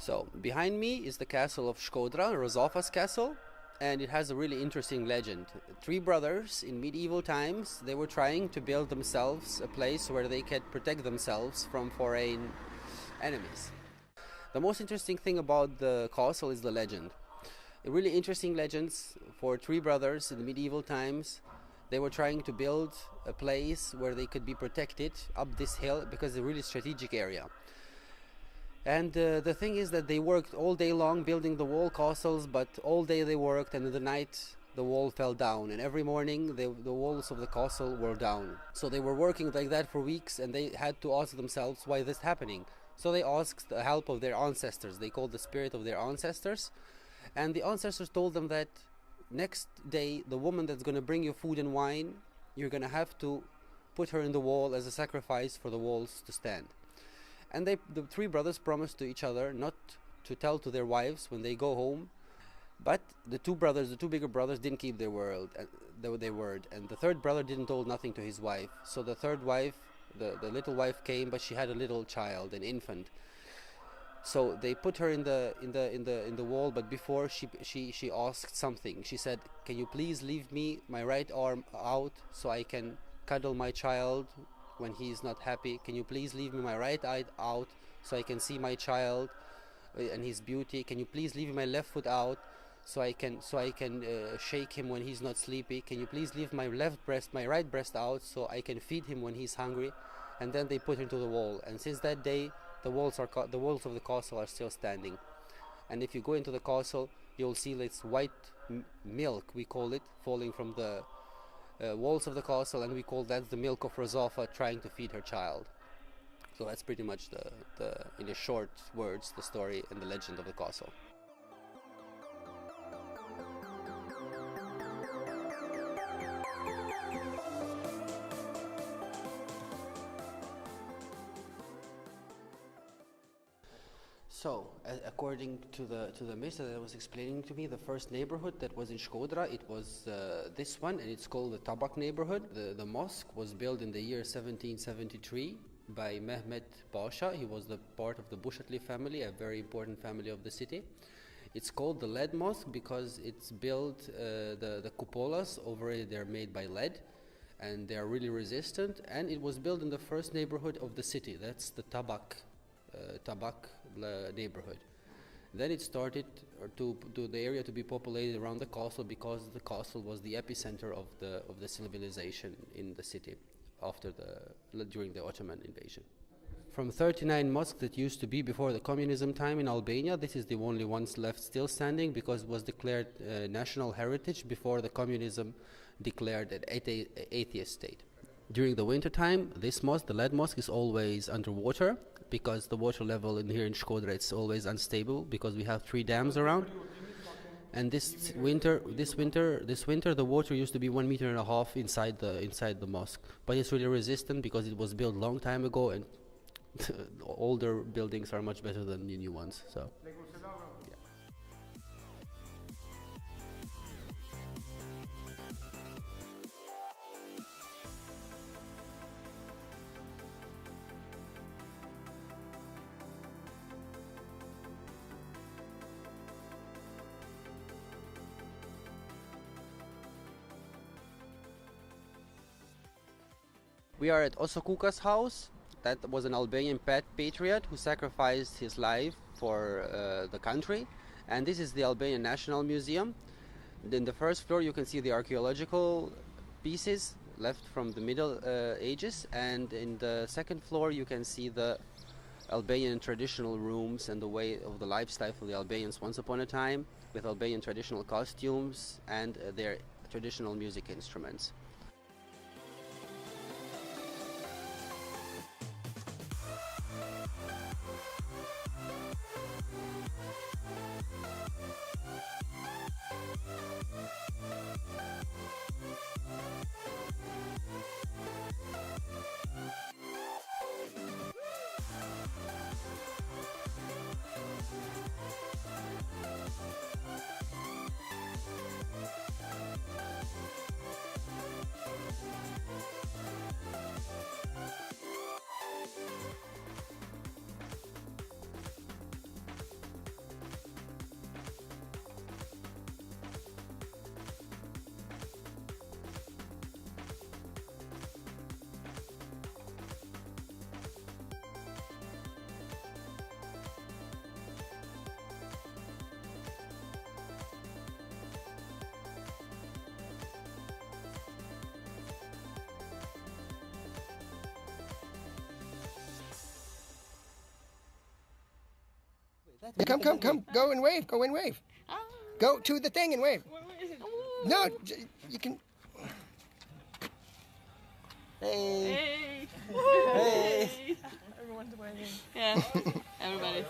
So behind me is the castle of Shkodër, Rozafa's castle, and it has a really interesting legend. Three brothers in medieval times, they were trying to build themselves a place where they could protect themselves from foreign enemies. The most interesting thing about the castle is the legend. A really interesting legends for three brothers in the medieval times. They were trying to build a place where they could be protected up this hill because it's a really strategic area. And the thing is that they worked all day long building the wall castles, but all day they worked, and in the night the wall fell down, and every morning the walls of the castle were down. So they were working like that for weeks, and they had to ask themselves why this is happening. So they asked the help of their ancestors. They called the spirit of their ancestors, and the ancestors told them that next day the woman that's going to bring you food and wine, you're going to have to put her in the wall as a sacrifice for the walls to stand. And the three brothers promised to each other not to tell to their wives when they go home. But the two bigger brothers, didn't keep their word. And the third brother didn't tell nothing to his wife. So the third wife, the little wife came, but she had a little child, an infant. So they put her in the wall. But before she asked something. She said, "Can you please leave me my right arm out so I can cuddle my child when he's not happy? Can you please leave me my right eye out so I can see my child and his beauty? Can you please leave me my left foot out so I can shake him when he's not sleepy? Can you please leave my right breast out so I can feed him when he's hungry?" And then they put him to the wall. And since that day, the walls of the castle are still standing. And if you go into the castle, you'll see this white milk, we call it, falling from the walls of the castle, and we call that the milk of Rozafa trying to feed her child. So that's pretty much in a short words, the story and the legend of the castle. So, according to the myth that was explaining to me, the first neighborhood that was in Shkodër, it was this one, and it's called the Tabak neighborhood. The mosque was built in the year 1773 by Mehmet Pasha. He was the part of the Bushatli family, a very important family of the city. It's called the lead mosque because it's built, the cupolas over it, they're made by lead, and they are really resistant. And it was built in the first neighborhood of the city. That's the Tabak neighborhood. Then it started to the area to be populated around the castle because the castle was the epicenter of the civilization in the city during the Ottoman invasion. From 39 mosques that used to be before the communism time in Albania, this is the only ones left still standing because it was declared national heritage before the communism declared an atheist state. During the winter time, this mosque, the lead mosque, is always underwater because the water level here in Shkodër it's always unstable because we have 3 dams around. And this winter, the water used to be 1.5 meters inside the mosque, but it's really resistant because it was built long time ago, and older buildings are much better than the new ones. So. We are at Osokuka's house. That was an Albanian patriot who sacrificed his life for the country. And this is the Albanian National Museum. In the first floor you can see the archaeological pieces left from the Middle Ages. And in the second floor you can see the Albanian traditional rooms and the way of the lifestyle of the Albanians once upon a time, with Albanian traditional costumes and their traditional music instruments. Yeah, come. Go and wave. Go to the thing and wave. No, you can. Hey. Hey. Everyone's waving. Yeah, everybody.